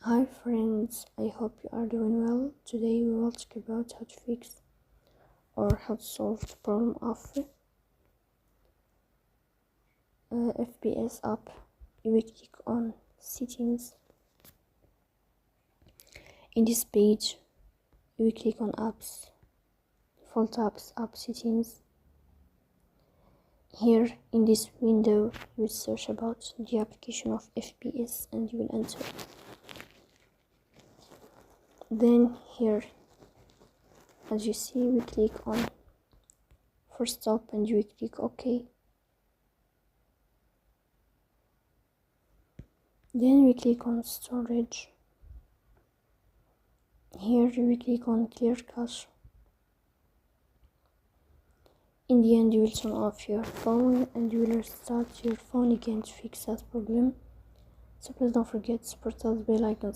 Hi friends, I hope you are doing well. Today we will talk about how to fix or how to solve the problem of FBS app. We click on settings. In this page, we click on apps, default apps, app settings. Here in this window, you will search about the application of FBS and you will enter. Then here, as you see, we click on first stop and we click OK. Then we click on storage. Here we click on clear cache. In the end, you will turn off your phone and you will restart your phone again to fix that problem. So please don't forget to support us by liking.